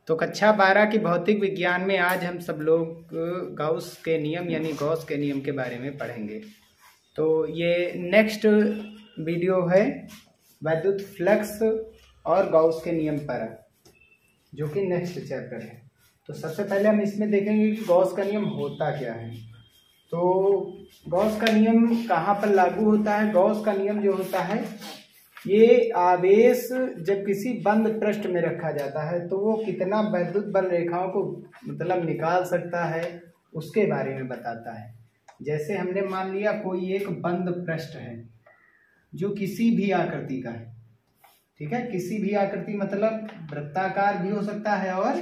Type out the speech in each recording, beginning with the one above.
तो कक्षा 12 की भौतिक विज्ञान में आज हम सब लोग गाउस के नियम यानी गॉस के नियम के बारे में पढ़ेंगे। तो ये नेक्स्ट वीडियो है वैद्युत फ्लक्स और गाउस के नियम पर, जो कि नेक्स्ट चैप्टर है। तो सबसे पहले हम इसमें देखेंगे कि गॉस का नियम होता क्या है। तो गॉस का नियम कहाँ पर लागू होता है। गॉस का नियम जो होता है, ये आवेश जब किसी बंद पृष्ठ में रखा जाता है तो वो कितना वैद्युत बल रेखाओं को मतलब निकाल सकता है, उसके बारे में बताता है। जैसे हमने मान लिया कोई एक बंद पृष्ठ है जो किसी भी आकृति का है, ठीक है। किसी भी आकृति मतलब वृत्ताकार भी हो सकता है और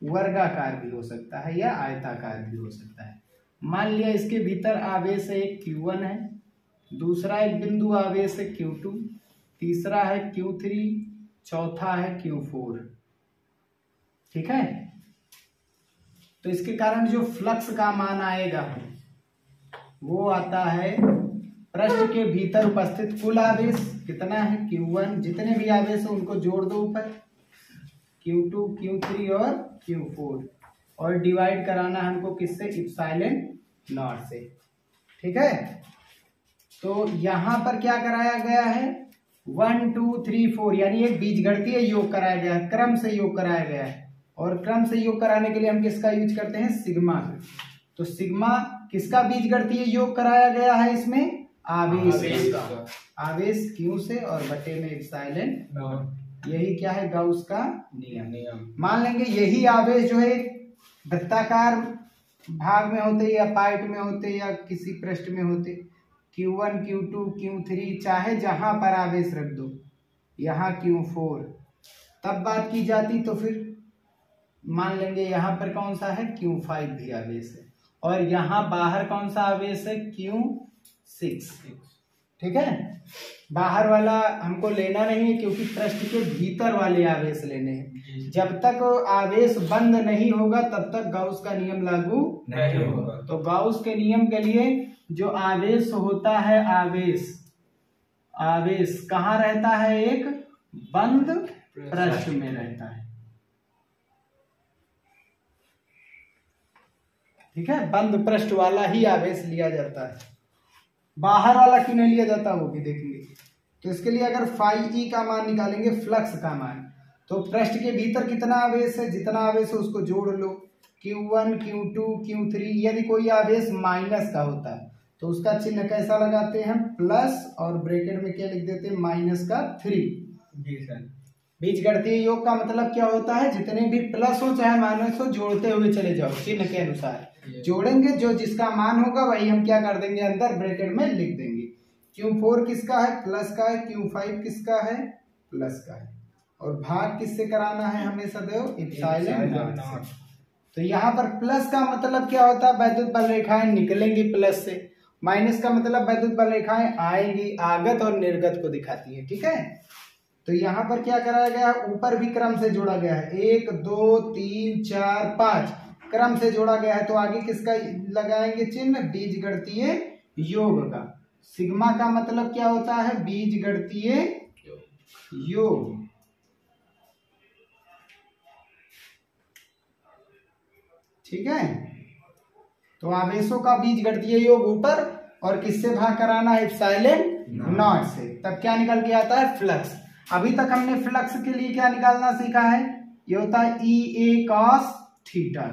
वर्गाकार भी हो सकता है या आयताकार भी हो सकता है। मान लिया इसके भीतर आवेश एक Q1 है, दूसरा एक बिंदु आवेश है Q2, तीसरा है Q3, चौथा है Q4, ठीक है। तो इसके कारण जो फ्लक्स का मान आएगा वो आता है पृष्ठ के भीतर उपस्थित कुल आवेश कितना है Q1, जितने भी आवेश है उनको जोड़ दो ऊपर, Q2, Q3 और Q4, और डिवाइड कराना हमको किससे, इप्सिलॉन नॉट से, ठीक है। तो यहाँ पर क्या कराया गया है, 1 2 3 4 यानी एक बीजगणितीय योग कराया गया है, क्रम से योग कराया गया है। और क्रम से योग कराने के लिए हम किसका यूज करते हैं, सिग्मा। तो सिग्मा किसका बीजगणितीय योग कराया गया है, इसमें आवेश का, आवेश Q से और बटे में इप्सिलॉन। यही क्या है, गाउस का नियम। मान लेंगे यही आवेश जो है वृत्ताकार भाग में होते या पाइप में होते या किसी पृष्ठ में होते, Q1, Q2, Q3, चाहे जहां पर आवेश रख दो, यहाँ Q4, तब बात की जाती। तो फिर मान लेंगे यहाँ पर कौन सा है, Q5 भी आवेश है, और यहाँ बाहर कौन सा आवेश है, Q6, ठीक है। बाहर वाला हमको लेना नहीं है क्योंकि पृष्ठ के भीतर वाले आवेश लेने हैं। जब तक आवेश बंद नहीं होगा तब तक गाउस का नियम लागू नहीं होगा। तो गाउस के नियम के लिए जो आवेश होता है, आवेश कहाँ रहता है, एक बंद पृष्ठ में रहता है, ठीक है। बंद पृष्ठ वाला ही आवेश लिया जाता है, बाहर वाला क्यों नहीं लिया जाता वो भी देखेंगे। तो इसके लिए अगर φE का मान निकालेंगे, फ्लक्स का मान, तो पृष्ठ के भीतर कितना आवेश है, जितना आवेश है उसको जोड़ लो, Q1, Q2, Q3। यदि कोई आवेश माइनस का होता है तो उसका चिन्ह कैसा लगाते हैं, प्लस, और ब्रैकेट में क्या लिख देते हैं, -3। बीजगणितीय योग का मतलब क्या होता है, जितने भी प्लस हो चाहे माइनस हो, जोड़ते हुए चले जाओ चिन्ह के अनुसार जोड़ेंगे। जो जिसका मान होगा वही हम क्या कर देंगे, अंदर ब्रैकेट में लिख देंगे। Q4 किसका है, प्लस का है, Q5 किसका है, प्लस का है, और भाग किससे कराना है, हमें सदैव इप्सिलॉन नॉट। तो यहाँ पर प्लस का मतलब क्या होता है, वैद्युत बल रेखाएं निकलेंगी प्लस से। माइनस का मतलब वैद्युत बल रेखाएं आएंगी, आगत और निर्गत को दिखाती है, ठीक है। तो यहाँ पर क्या कराया गया, ऊपर भी क्रम से जोड़ा गया है, 1 2 3 4 5 क्रम से जोड़ा गया है। तो आगे किसका लगाएंगे चिन्ह, बीजगणितीय योग का। सिग्मा का मतलब क्या होता है, बीजगणितीय योग, ठीक है। तो आवेशों का बीजगणितीय योग ऊपर, और किससे भाग कराना है, इप्सिलॉन नॉट से। तब क्या निकल के आता है, फ्लक्स। अभी तक हमने फ्लक्स के लिए क्या निकालना सीखा है, ये होता है EA cos थीटा।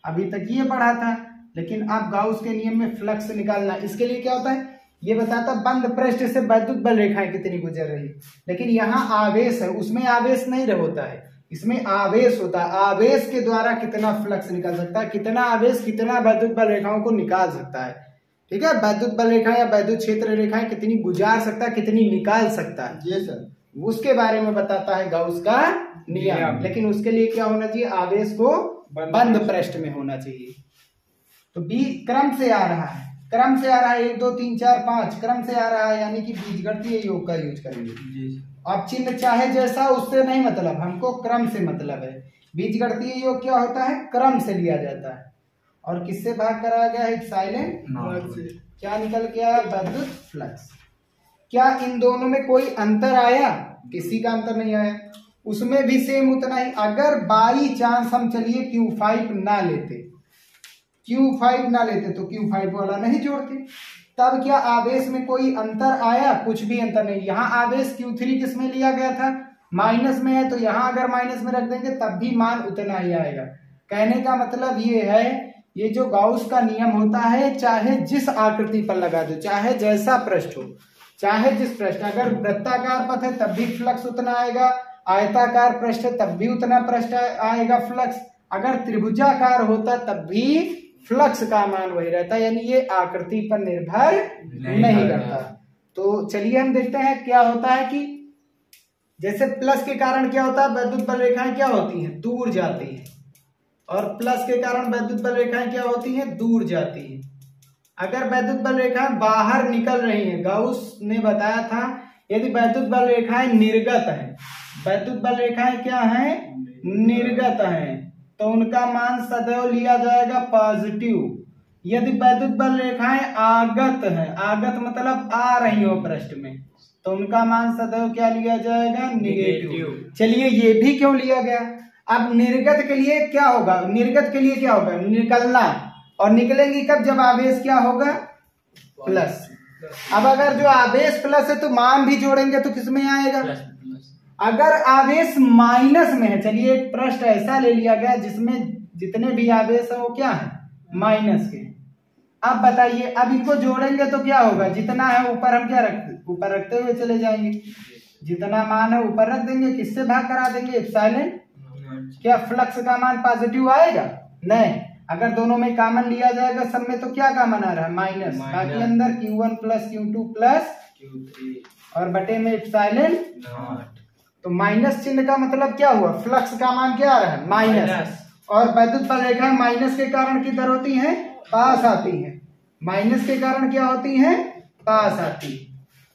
अभी तक ये पढ़ा था, लेकिन अब गाउस के नियम में फ्लक्स निकालना, इसके लिए क्या होता है, ये बताता बंद पृष्ठ से वैद्युत बल रेखाएं कितनी गुजर रही। लेकिन यहाँ आवेश है, उसमें आवेश नहीं होता है, इसमें आवेश होता है। आवेश के द्वारा कितना फ्लक्स निकल सकता है, कितना आवेश कितना वैद्युत बल रेखाओं को निकाल सकता है, ठीक है। वैद्युत बल रेखा या वैद्युत क्षेत्र रेखाएं कितनी गुजार सकता है, कितनी निकाल सकता है, ये सर उसके बारे में बताता है गाउस का नियम। लेकिन उसके लिए क्या होना चाहिए, आवेश को बंद पृष्ठ में होना चाहिए। तो बी क्रम से आ रहा है, क्रम से आ रहा है, 1 2 3 4 5 क्रम से आ रहा है, यानी कि बीजगणितीय योग का यूज करेंगे। अब चिन्ह चाहे जैसा, उससे नहीं मतलब, हमको क्रम से मतलब है। बीजगणितीय योग क्या होता है, क्रम से लिया जाता है, और किससे भाग कराया गया है, इप्सिलॉन से। क्या निकल के आया, वैद्युत फ्लक्स। क्या इन दोनों में कोई अंतर आया, किसी का अंतर नहीं आया। उसमें भी सेम उतना ही। अगर बाई चांस हम चलिए Q5 ना लेते, Q5 ना लेते तो Q5 वाला नहीं जोड़ते, तब क्या आवेश में कोई अंतर आया? कुछ भी अंतर नहीं। यहाँ आवेश Q3 किस में लिया गया था? माइनस में है, तो यहाँ अगर माइनस में रख देंगे तब भी मान उतना ही आएगा। कहने का मतलब ये है, ये जो गाउस का नियम होता है, चाहे जिस आकृति पर लगा दो, चाहे जैसा पृष्ठ हो, चाहे जिस पृष्ठ, अगर वृत्ताकार पथ है तब भी फ्लक्स उतना आएगा, आयताकार पृष्ठ है तब भी उतना पृष्ठ आएगा फ्लक्स, अगर त्रिभुजाकार होता तब भी फ्लक्स का मान वही रहता, यानी ये आकृति पर निर्भर नहीं करता। तो चलिए हम देखते हैं क्या होता है कि जैसे प्लस के कारण क्या होता है, वैद्युत बल रेखाएं क्या होती हैं? दूर जाती हैं, और प्लस के कारण वैद्युत बल रेखाएं क्या होती हैं? दूर जाती हैं। अगर वैद्युत बल रेखाएं बाहर निकल रही हैं, गाउस ने बताया था यदि वैद्युत बल रेखाएं निर्गत हैं, वैद्युत बल रेखाएं क्या हैं? निर्गत हैं, तो उनका मान सदैव लिया जाएगा पॉजिटिव। यदि वैद्युत बल रेखाएं आगत हैं, आगत मतलब आ रही हो पृष्ठ में, तो उनका मान सदैव क्या लिया जाएगा? निगेटिव। चलिए ये भी क्यों लिया गया? अब निर्गत के लिए क्या होगा? निर्गत के लिए क्या होगा? निकलना, और निकलेंगी कब? जब आवेश क्या होगा? प्लस। अब अगर जो आवेश प्लस है तो मान भी जोड़ेंगे तो किस में आएगा? अगर आवेश माइनस में है, चलिए एक पृष्ठ ऐसा ले लिया गया जिसमें जितने भी आवेश है वो क्या है? माइनस के। अब बताइए, अब इनको जोड़ेंगे तो क्या होगा? जितना है ऊपर हम क्या रखते? ऊपर रखते हुए चले जाएंगे, जितना मान है ऊपर रख देंगे, किससे भाग करा देंगे? एप्सिलॉन। क्या फ्लक्स का मान पॉजिटिव आएगा? नहीं। अगर दोनों में कॉमन लिया जाएगा सब में, तो क्या कॉमन आ रहा है? माइनस। बाकी अंदर Q1 plus Q2 plus Q3 और बटे में एप्सिलॉन। तो माइनस चिन्ह का मतलब क्या हुआ? फ्लक्स का मान क्या आ रहा है? माइनस। और वैद्युत बल रेखाएं माइनस के कारण किधर होती हैं? पास आती हैं। माइनस के कारण क्या होती हैं? पास आती है,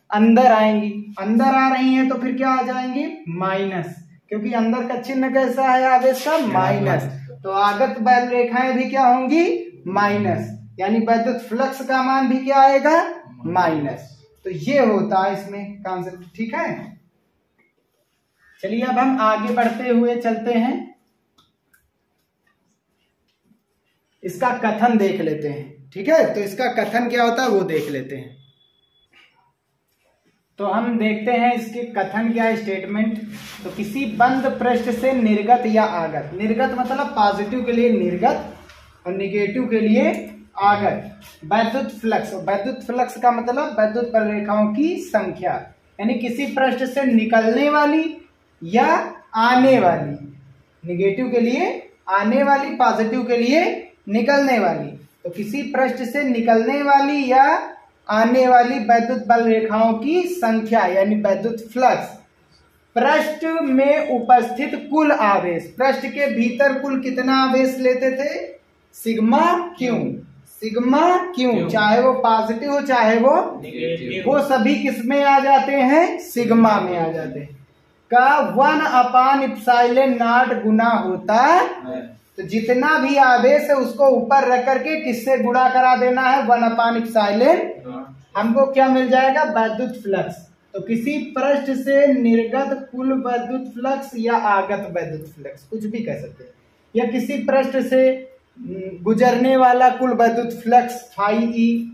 अंदर आएंगी। अंदर आ रही हैं तो फिर क्या आ जाएंगी? माइनस, क्योंकि अंदर का चिन्ह कैसा है आवेश का? माइनस। तो आगत बल रेखाएं भी क्या होंगी? माइनस, यानी वैद्युत फ्लक्स का मान भी क्या आएगा? माइनस। तो ये होता है इसमें कॉन्सेप्ट, ठीक है। चलिए अब हम आगे बढ़ते हुए चलते हैं, इसका कथन देख लेते हैं, ठीक है। तो इसका कथन क्या होता है वो देख लेते हैं। तो हम देखते हैं इसके कथन क्या है, स्टेटमेंट। तो किसी बंद पृष्ठ से निर्गत या आगत, निर्गत मतलब पॉजिटिव के लिए निर्गत और निगेटिव के लिए आगत, वैद्युत फ्लक्स। वैद्युत फ्लक्स का मतलब वैद्युत बल रेखाओं की संख्या, यानी किसी पृष्ठ से निकलने वाली या आने वाली, निगेटिव के लिए आने वाली, पॉजिटिव के लिए निकलने वाली। तो किसी पृष्ठ से निकलने वाली या आने वाली वैद्युत बल रेखाओं की संख्या यानी वैद्युत फ्लक्स, पृष्ठ में उपस्थित कुल आवेश, पृष्ठ के भीतर कुल कितना आवेश लेते थे? Sigma Q. सिग्मा क्यू, चाहे वो पॉजिटिव हो चाहे वो नेगेटिव, वो सभी किस में आ जाते हैं? सिग्मा में आ जाते हैं। का 1/ε0 गुना होता है। तो जितना भी आवेश है उसको ऊपर रख करके किससे गुणा करा देना है? 1/ε। हमको क्या मिल जाएगा? वैद्युत फ्लक्स। तो किसी पृष्ठ से निर्गत कुल वैद्युत फ्लक्स या आगत वैद्युत फ्लक्स, कुछ भी कह सकते हैं, या किसी पृष्ठ से गुजरने वाला कुल वैद्युत फ्लक्स φE,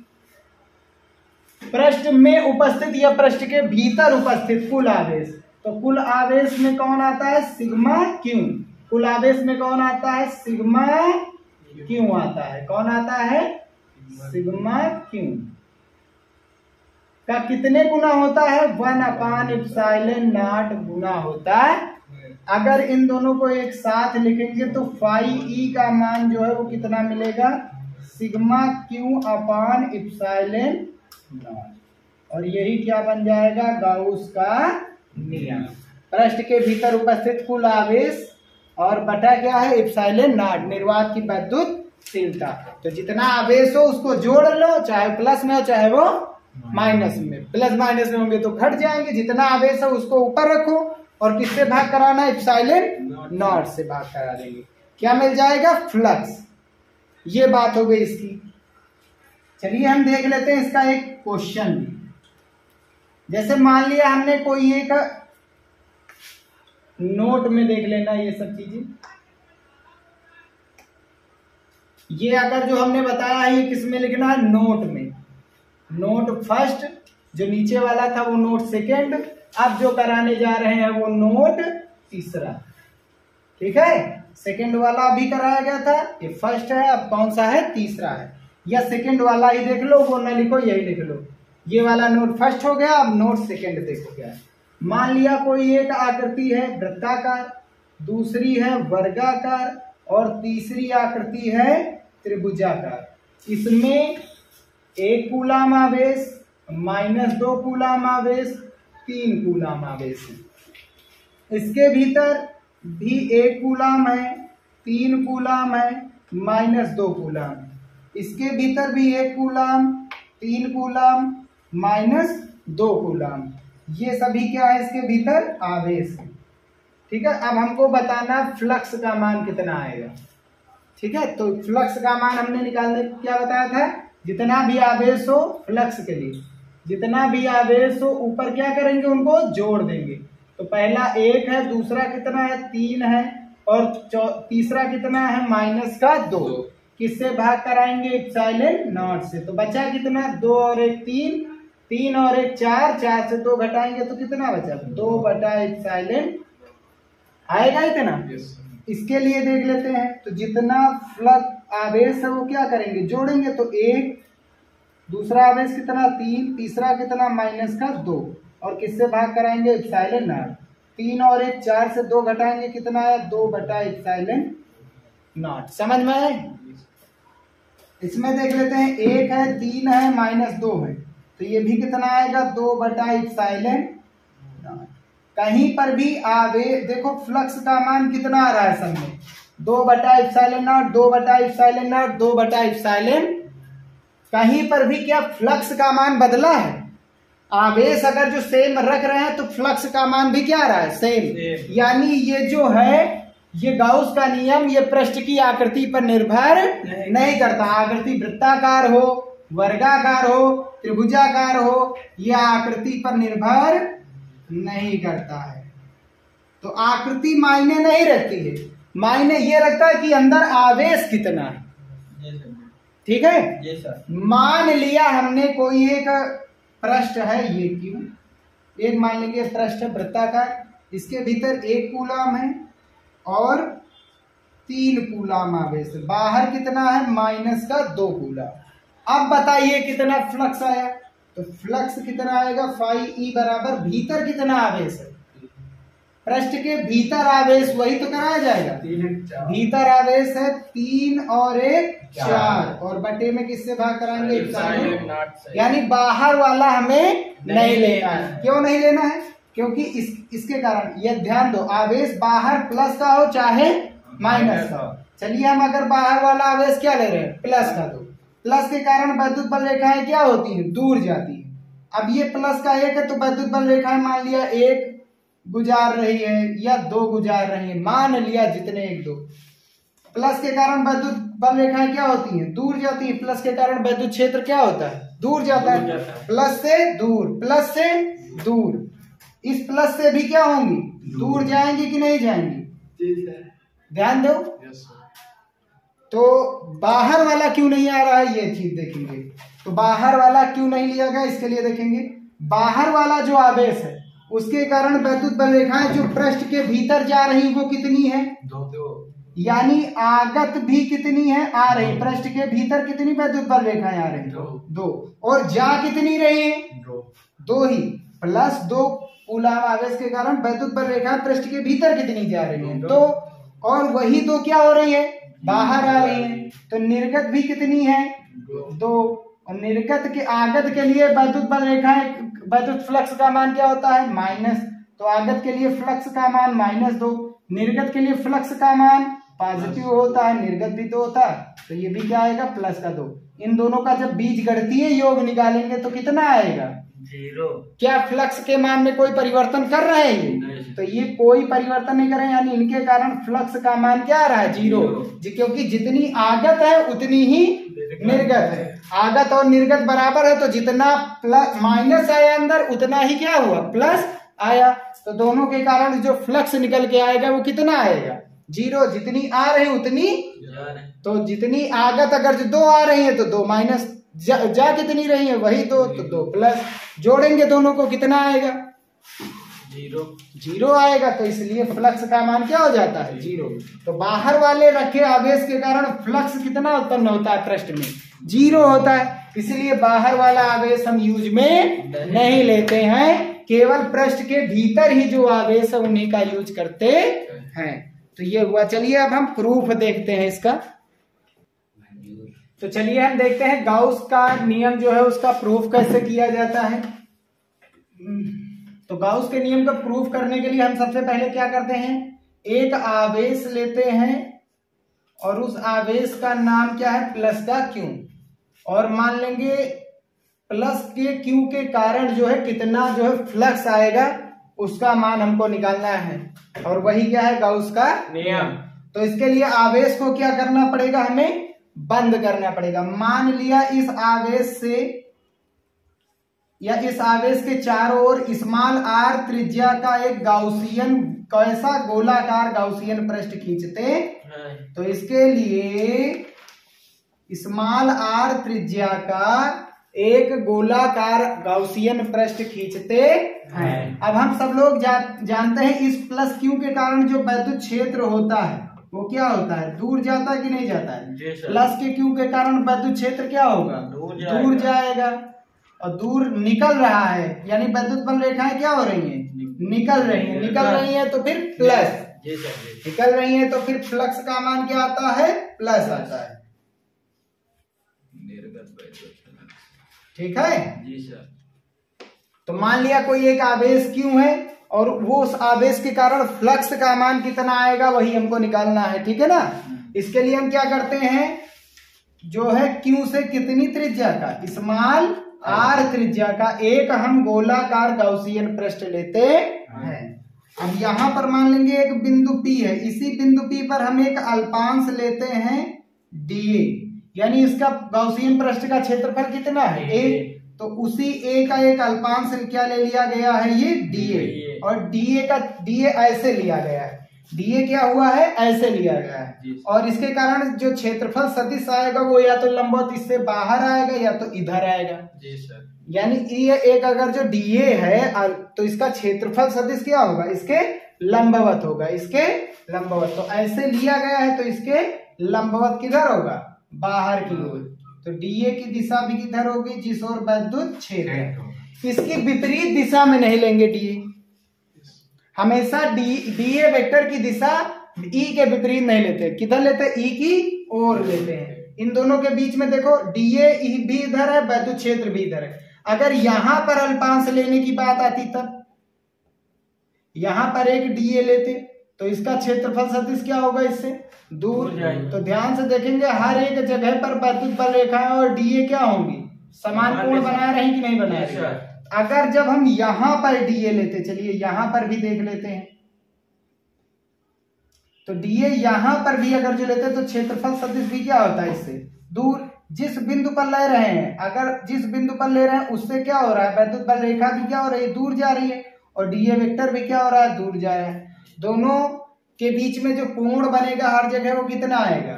पृष्ठ में उपस्थित या पृष्ठ के भीतर उपस्थित कुल आवेश। तो कुल आवेश में कौन आता है? Sigma Q. कुल आवेश में कौन आता है? सिग्मा क्यू आता है। कौन आता है? सिग्मा क्यू का कितने गुना होता है? 1/ε0 गुना होता है। अगर इन दोनों को एक साथ लिखेंगे तो φE का मान जो है वो कितना मिलेगा? सिग्मा क्यू अपान ε0, और यही क्या बन जाएगा? गाउस का नियम। पृष्ठ के भीतर उपस्थित कुल आवेश और बटा क्या है? ε0, निर्वात की वैद्युतशीलता। तो जितना आवेश हो उसको जोड़ लो, चाहे प्लस में हो चाहे वो माइनस में। प्लस माइनस में होंगे तो घट जाएंगे। जितना आवेश है उसको ऊपर रखो और किससे भाग कराना है? ε0 से भाग करा देंगे। क्या मिल जाएगा? फ्लक्स। ये बात हो गई इसकी। चलिए हम देख लेते हैं इसका एक क्वेश्चन। जैसे मान लिया हमने कोई एक नोट में देख लेना ये सब चीजें। ये अगर जो हमने बताया है ये किस में लिखना है, नोट में। नोट फर्स्ट, जो नीचे वाला था वो नोट सेकेंड, अब जो कराने जा रहे हैं वो नोट तीसरा। ठीक है, सेकेंड वाला अभी कराया गया था, ये फर्स्ट है, अब कौन सा है, तीसरा है। या सेकेंड वाला ही देख लो, वो न लिखो, यही लिख लो। ये वाला नोट फर्स्ट हो गया, अब नोट सेकेंड देखो क्या है। मान लिया कोई एक आकृति है वृत्ताकार, दूसरी है वर्गाकार और तीसरी आकृति है त्रिभुजाकार। इसमें 1 कूलाम आवेश, -2 कूलाम आवेश, 3 कूलाम आवेश है। इसके भीतर भी 1 कूलाम है, 3 कूलाम है, -2 कूलाम। इसके भीतर भी 1 कूलाम, 3 कूलाम, -2 कूलाम। ये सभी क्या है, इसके भीतर आवेश है। ठीक है, अब हमको बताना फ्लक्स का मान कितना आएगा। ठीक है, तो फ्लक्स का मान हमने निकालने क्या बताया था, जितना भी आवेश हो फ्लक्स के लिए, जितना भी आवेश हो ऊपर क्या करेंगे, उनको जोड़ देंगे। तो पहला 1 है, दूसरा कितना है, 3 है, और तीसरा कितना है, -2। किससे भाग कराएंगे, एप्सिलॉन नॉट से। तो बचा कितना, 2 और 1 3, 3 और 1 4, 4 से 2 घटाएंगे तो कितना बचा, 2/एप्सिलॉन आएगा इतना। इसके लिए देख लेते हैं, तो जितना फ्लक्स आवेश है वो क्या करेंगे, जोड़ेंगे। तो 1, दूसरा आवेश कितना, 3, तीसरा कितना, -2, और किससे भाग कराएंगे, एप्सिलॉन नॉट। 3 और 1 4 से 2 घटाएंगे कितना है, 2/एप्सिलॉन नॉट। समझ में आए। इसमें देख लेते हैं, 1 है, 3 है, -2 है, तो ये भी कितना आएगा, 2/एप्सिलॉन नॉट। कहीं पर भी आवेश देखो फ्लक्स का मान कितना आ रहा है सब में, 2/एप्सिलॉन नॉट, 2/एप्सिलॉन नॉट, 2/एप्सिलॉन। कहीं पर भी क्या फ्लक्स का मान बदला है। आवेश अगर जो सेम रख रहे हैं तो फ्लक्स का मान भी क्या आ रहा है, सेम। यानी ये जो है, ये गाउस का नियम ये पृष्ठ की आकृति पर निर्भर नहीं करता। आकृति वृत्ताकार हो, वर्गाकार हो, त्रिभुजाकार हो, यह आकृति पर निर्भर नहीं करता है। तो आकृति मायने नहीं रखती है, मायने ये रखता है कि अंदर आवेश कितना है। ठीक है, मान लिया हमने कोई एक पृष्ठ है, ये क्यों, एक मान लेंगे पृष्ठ वृत्ताकार, इसके भीतर 1 कूलाम है और 3 कूलाम आवेश, बाहर कितना है, -2 कूलाम। अब बताइए कितना फ्लक्स आया, तो फ्लक्स कितना आएगा, φe बराबर भीतर कितना आवेश है, पृष्ठ के भीतर आवेश वही तो कराया जाएगा। भीतर आवेश है 3 और 1 4, और बटे में किससे भाग कराएंगे, एप्सिलॉन। यानी बाहर वाला हमें नहीं लेना है। क्यों नहीं लेना है, क्योंकि इसके कारण ये ध्यान दो, आवेश बाहर प्लस का हो चाहे माइनस का हो। चलिए हम अगर बाहर वाला आवेश क्या ले रहे हैं, प्लस का, तो प्लस के कारण वैद्युत बल रेखाएं क्या होती है, दूर जाती है। अब ये प्लस का 1 है तो वैद्युत बल रेखाएं मान लिया 1 गुजार रही है या 2 गुजार रही है, मान लिया जितने 1 2। प्लस के कारण वैद्युत बल रेखाएं क्या होती हैं, दूर जाती है। प्लस के कारण वैद्युत क्षेत्र क्या होता है, दूर जाता है। प्लस से दूर, प्लस से दूर। इस प्लस से भी क्या होंगी, दूर जाएंगी कि नहीं जाएंगी, ध्यान दो। तो बाहर वाला क्यों नहीं आ रहा है, ये चीज देखेंगे। तो बाहर वाला क्यों नहीं लिया गया, इसके लिए देखेंगे। बाहर वाला जो आवेश है उसके कारण वैद्युत बल रेखाएं जो पृष्ठ के भीतर जा रही वो कितनी है, 2। यानी आगत भी कितनी है, आ रही। पृष्ठ के भीतर कितनी वैद्युत बल रेखाएं आ रही, 2। और जा कितनी रही है, 2 ही। +2 कूलाम आवेश के कारण वैद्युत बल रेखाएं पृष्ठ के भीतर कितनी जा रही है, 2। और वही 2 क्या हो रही है, बाहर आ रही है। तो निर्गत भी कितनी है, 2। और निर्गत के आगत के लिए वैद्युत बल रेखाएं, वैद्युत फ्लक्स का मान क्या होता है, माइनस। तो आगत के लिए फ्लक्स का मान -2, निर्गत के लिए फ्लक्स का मान पॉजिटिव होता है, निर्गत भी तो होता है। तो ये भी क्या आएगा, +2। इन दोनों का जब बीजगणितीय योग निकालेंगे तो कितना आएगा, 0। क्या फ्लक्स के मान में कोई परिवर्तन कर रहे हैं ये, तो ये कोई परिवर्तन नहीं कर रहे हैं, यानी इनके कारण फ्लक्स का मान क्या आ रहा है, 0। क्योंकि जितनी आगत है उतनी ही निर्गत है। आगत और निर्गत बराबर है, तो जितना प्लस माइनस आया अंदर उतना ही क्या हुआ, प्लस आया। तो दोनों के कारण जो फ्लक्स निकल के आएगा वो कितना आएगा? 0। जितनी आ रही उतनी, तो जितनी आगत अगर जो 2 आ रही है तो 2 माइनस जा कितनी रही है वही 2, तो 2 प्लस, जोड़ेंगे दोनों को कितना आएगा? 0 आएगा। तो इसलिए फ्लक्स का मान क्या हो जाता है? 0। तो बाहर वाले रखे आवेश के कारण फ्लक्स कितना उत्पन्न होता है पृष्ठ में? 0 होता है। इसलिए बाहर वाला आवेश हम यूज में नहीं लेते हैं, केवल पृष्ठ के भीतर ही जो आवेश है उन्हीं का यूज करते हैं। तो ये हुआ। चलिए अब हम प्रूफ देखते हैं इसका। तो चलिए हम देखते हैं गाउस का नियम जो है उसका प्रूफ कैसे किया जाता है। तो गाउस के नियम को प्रूफ करने के लिए हम सबसे पहले क्या करते हैं? एक आवेश लेते हैं और उस आवेश का नाम क्या है? प्लस का क्यू। और मान लेंगे प्लस के क्यू के कारण जो है कितना जो है फ्लक्स आएगा उसका मान हमको निकालना है। और वही क्या है? गाउस का नियम। तो इसके लिए आवेश को क्या करना पड़ेगा? हमें बंद करना पड़ेगा। मान लिया इस आवेश से या इस आवेश के चारों ओर स्मॉल r त्रिज्या का एक गाउसियन, कैसा? गोलाकार गाउसियन पृष्ठ खींचते हैं। तो इसके लिए स्मॉल r त्रिज्या का एक गोलाकार गाउसियन पृष्ठ खींचते हैं। अब हम सब लोग जानते हैं इस प्लस क्यू के कारण जो विद्युत क्षेत्र होता है वो क्या होता है? दूर जाता है कि नहीं जाता है? प्लस के क्यू के कारण विद्युत क्षेत्र क्या होगा? दूर जाएगा। और दूर निकल रहा है यानी विद्युत बल रेखाएं क्या हो रही हैं? निकल रही हैं। निकल रही हैं तो फिर प्लस, निकल रही हैं तो फिर फ्लक्स का मान क्या आता है? प्लस आता है। ठीक है जी सर। तो मान लिया कोई एक आवेश क्यू है और वो उस आवेश के कारण फ्लक्स का मान कितना आएगा वही हमको निकालना है। ठीक है ना? इसके लिए हम क्या करते हैं? जो है क्यू से कितनी त्रिज्या का? स्मॉल r त्रिज्या का एक हम गोलाकार गाउसियन पृष्ठ लेते हैं। अब यहां पर मान लेंगे एक बिंदु P है, इसी बिंदु P पर हम एक अल्पांश लेते हैं dA, यानी इसका गाउसियन पृष्ठ का क्षेत्रफल कितना है? a। तो उसी a का एक अल्पांश क्या ले लिया गया है? ये dA। और dA ऐसे लिया गया है। dA क्या हुआ है? ऐसे लिया गया है। और इसके कारण जो क्षेत्रफल सदिश आएगा वो या तो लंबवत इससे बाहर आएगा या तो इधर आएगा। जी सर। यानी ये एक अगर जो dA है तो इसका क्षेत्रफल सदिश क्या होगा? इसके लंबवत होगा, इसके लंबवत। तो ऐसे लिया गया है तो इसके लंबवत किधर होगा? बाहर की ओर। तो dA की दिशा भी किधर होगी? जिस ओर विद्युत क्षेत्र है। इसकी विपरीत दिशा में नहीं लेंगे dA, हमेशा dA वेक्टर की दिशा E के विपरीत नहीं लेते। किधर लेते? E की ओर लेते हैं। इन दोनों के बीच में देखो dA भी इधर है, विद्युत क्षेत्र भी इधर है। अगर यहां पर अल्पांश लेने की बात आती तब यहां पर एक dA लेते तो इसका क्षेत्रफल सदिश क्या होगा? इससे दूर। तो ध्यान से देखेंगे हर एक जगह पर विद्युत बल रेखाएं और dA क्या होंगी? समान कोण बना रही कि नहीं बना रही? अगर जब हम यहां पर dA लेते, चलिए यहां पर भी देख लेते हैं, तो dA यहां पर भी अगर जो लेते तो क्षेत्रफल सदिश भी क्या होता है? इससे दूर। जिस बिंदु पर ले रहे हैं, अगर जिस बिंदु पर ले रहे हैं उससे क्या हो रहा है? विद्युत बल रेखा भी क्या हो रही है? दूर जा रही है। और dA वेक्टर भी क्या हो रहा है? दूर जा रहा है। दोनों के बीच में जो कोण बनेगा हर जगह वो कितना आएगा?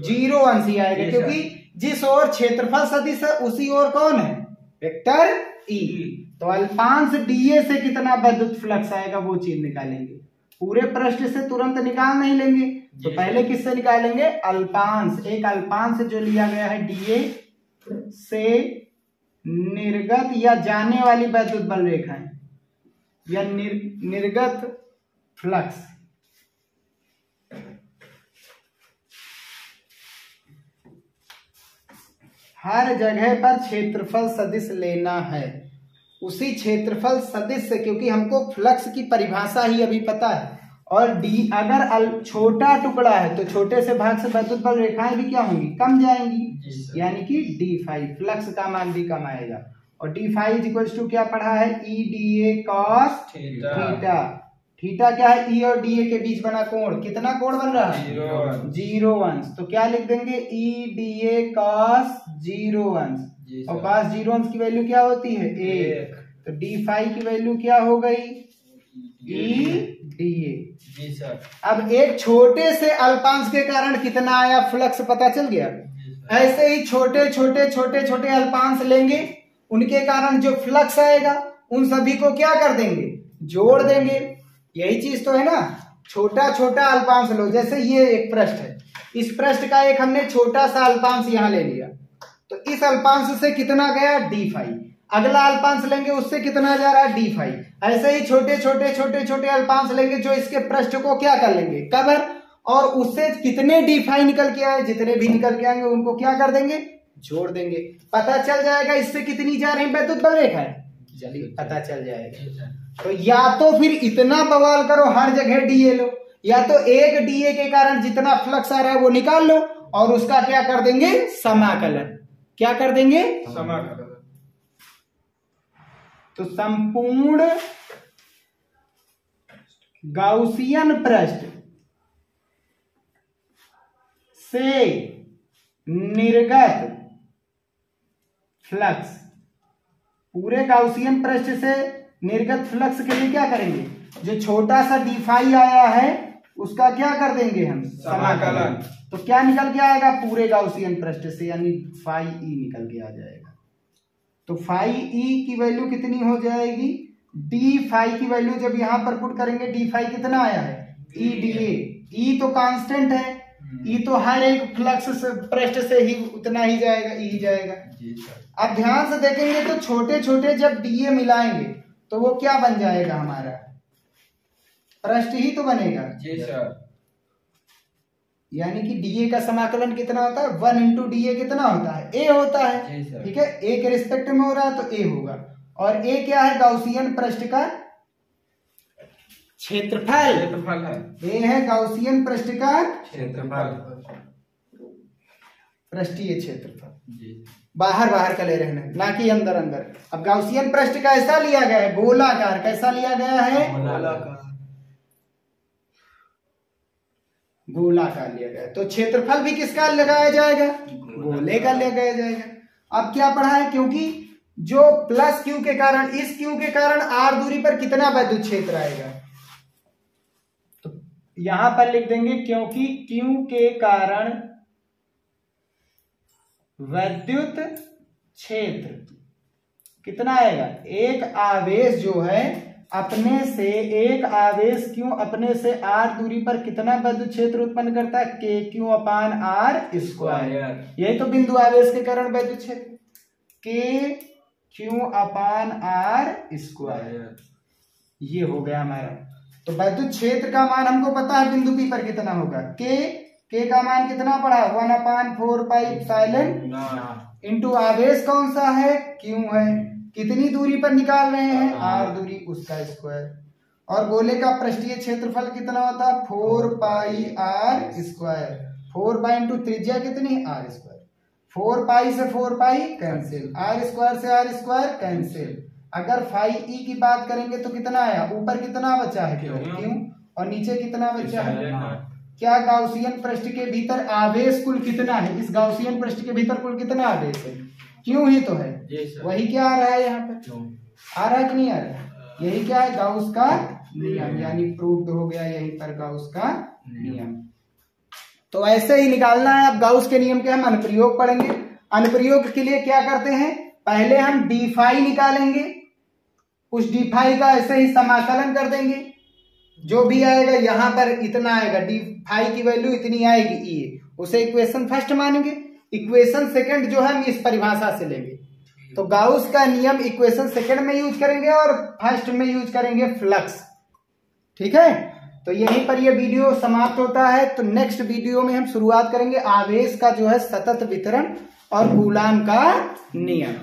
0 अंश ही आएगा, क्योंकि जिस ओर क्षेत्रफल सदिश है उसी ओर कौन है? Vector E। तो अल्पांश dA से कितना विद्युत फ्लक्स आएगा वो चीज निकालेंगे। पूरे पृष्ठ से तुरंत निकाल नहीं लेंगे, तो पहले किससे निकालेंगे? अल्पांश। एक अल्पांश जो लिया गया है dA से निर्गत या जाने वाली विद्युत बल रेखाएं या निर्गत फ्लक्स, हर जगह पर क्षेत्रफल सदिश लेना है। उसी क्षेत्रफल सदिश से, क्योंकि हमको फ्लक्स की परिभाषा ही अभी पता है। और d अगर छोटा टुकड़ा है तो छोटे से भाग से विद्युत बल रेखाएं भी क्या होंगी? कम जाएंगी, यानी कि d फाई फ्लक्स का मान भी कम आएगा। और d phi is equal to क्या पढ़ा है? E dA cos theta. Theta क्या है? E और dA के बीच बना कोण। कितना कोण बन रहा है? 0 अंश। तो क्या लिख देंगे? E dA cos 0 अंश। और cos 0 अंश की वैल्यू क्या होती है? 1। तो डी फाई की वैल्यू क्या हो गई, E D A. Ji sir. अब एक छोटे से अल्पांश के कारण कितना आया फ्लक्स पता चल गया। ऐसे ही छोटे छोटे छोटे छोटे अल्पांश लेंगे, उनके कारण जो फ्लक्स आएगा उन सभी को क्या कर देंगे, जोड़ देंगे। यही चीज तो है ना, छोटा छोटा अल्पांश लो, जैसे ये एक पृष्ठ है, इस पृष्ठ का एक हमने छोटा सा अल्पांश यहां ले लिया, तो इस अल्पांश से कितना गया डी फाई, अगला अल्पांश लेंगे उससे कितना जा रहा है डी फाई। ऐसे ही छोटे छोटे छोटे छोटे अल्पांश लेंगे जो इसके पृष्ठ को क्या कर लेंगे, कवर, और उससे कितने डी फाई निकल के आए, जितने भी निकल के आएंगे उनको क्या कर देंगे, जोड़ देंगे। पता चल जाएगा इससे कितनी जा रही वैद्युत बल रेखा है, चलिए पता चल जाएगा। तो या तो फिर इतना बवाल करो हर जगह डीए लो, या तो एक डीए के कारण जितना फ्लक्स आ रहा है वो निकाल लो और उसका क्या कर देंगे, समाकलन। क्या कर देंगे, समाकलन। तो संपूर्ण गाउसियन पृष्ठ से निर्गत फ्लक्स, पूरे गाउसियन पृष्ठ से निर्गत फ्लक्स के लिए क्या करेंगे, जो छोटा सा डी फाई आया है उसका क्या कर देंगे हम, समाकलन। तो क्या निकल के आएगा, पूरे गाउसियन पृष्ठ से यानी फाई ई निकल के आ जाएगा। तो फाई ई की वैल्यू कितनी हो जाएगी, डी फाई की वैल्यू जब यहां पर पुट करेंगे, डी फाई कितना आया है, ई डी ए। ई तो कांस्टेंट है, ई तो हर एक फ्लक्स से पृष्ठ से ही उतना ही जाएगा, ई जाएगा। अब ध्यान से देखेंगे तो छोटे छोटे जब डीए मिलाएंगे तो वो क्या बन जाएगा, हमारा पृष्ठ ही तो बनेगा। जी सर। यानी कि डीए का समाकलन कितना होता है, 1 इंटू डीए कितना होता है, ए होता है। ठीक है, ए के रिस्पेक्ट में हो रहा है तो ए होगा। और ए क्या है, गाउसियन पृष्ठ का क्षेत्रफल। क्षेत्रफल है, ए है गाउसियन पृष्ठ का क्षेत्रफल, पृष्ठीय क्षेत्रफल। जी। बाहर बाहर का ले रहे हैं ना कि अंदर अंदर। अब गाउसियन पृष्ठ का ऐसा लिया गया है, गोलाकार। कैसा लिया गया है, गोलाकार। गोलाकार लिया गया है, तो क्षेत्रफल भी किसका लगाया जाएगा, गोले का लगाया जाएगा। अब क्या पढ़ा है, क्योंकि जो प्लस क्यू के कारण, इस क्यू के कारण आर दूरी पर कितना वैद्युत क्षेत्र आएगा, तो यहां पर लिख देंगे क्योंकि क्यू के कारण वैद्युत क्षेत्र कितना आएगा, एक आवेश जो है अपने से, एक आवेश क्यों अपने से आर दूरी पर कितना वैद्युत क्षेत्र उत्पन्न करता है, के क्यू अपान आर स्क्वायर। यही तो बिंदु आवेश के कारण वैद्युत क्षेत्र, के क्यू अपान आर स्क्वायर, ये हो गया हमारा। तो वैद्युत क्षेत्र का मान हमको पता है बिंदु पी पर कितना होगा, के का मान कितना पड़ा, 1/4 पाई एप्सिलॉन इंटू आवेश कौन सा है, क्यू है, कितनी दूरी पर निकाल रहे हैं, आर दूरी, उसका स्क्वायर। और गोले का पृष्ठीय क्षेत्रफल कितना होता है, 4 पाई आर स्क्वायर। 4 पाई इंटू त्रिज्या कितनी, आर स्क्वायर। 4 पाई से 4 पाई कैंसिल, आर स्क्वायर से आर स्क्वायर कैंसिल। अगर फाई ई की बात करेंगे तो कितना आया, ऊपर कितना बचा है, क्यों, और नीचे कितना बचा है। क्या गाउसियन पृष्ठ के भीतर आवेश कुल कितना है, इस गाउसियन पृष्ठ के भीतर कुल कितना आवेश है, क्यों ही तो है। वही क्या आ रहा है यहाँ पर, आ रहा है कि नहीं आ रहा है, यही क्या है, गाउस का नियम, यानी प्रूव्ड हो गया यहीं पर गाउस का नियम। तो ऐसे ही निकालना है। अब गाउस के नियम के हम अनुप्रयोग पढ़ेंगे। अनुप्रयोग के लिए क्या करते हैं, पहले हम डी फाई निकालेंगे, उस डी फाई का ऐसे ही समाकलन कर देंगे, जो भी आएगा यहाँ पर इतना आएगा, डी फाई की वैल्यू इतनी आएगी, ये उसे इक्वेशन फर्स्ट मानेंगे। इक्वेशन सेकंड जो है हम इस परिभाषा से लेंगे। तो गाउस का नियम इक्वेशन सेकंड में यूज करेंगे और फर्स्ट में यूज करेंगे फ्लक्स। ठीक है, तो यहीं पर ये वीडियो समाप्त होता है। तो नेक्स्ट वीडियो में हम शुरुआत करेंगे आवेश का जो है सतत वितरण और कूलाम का नियम।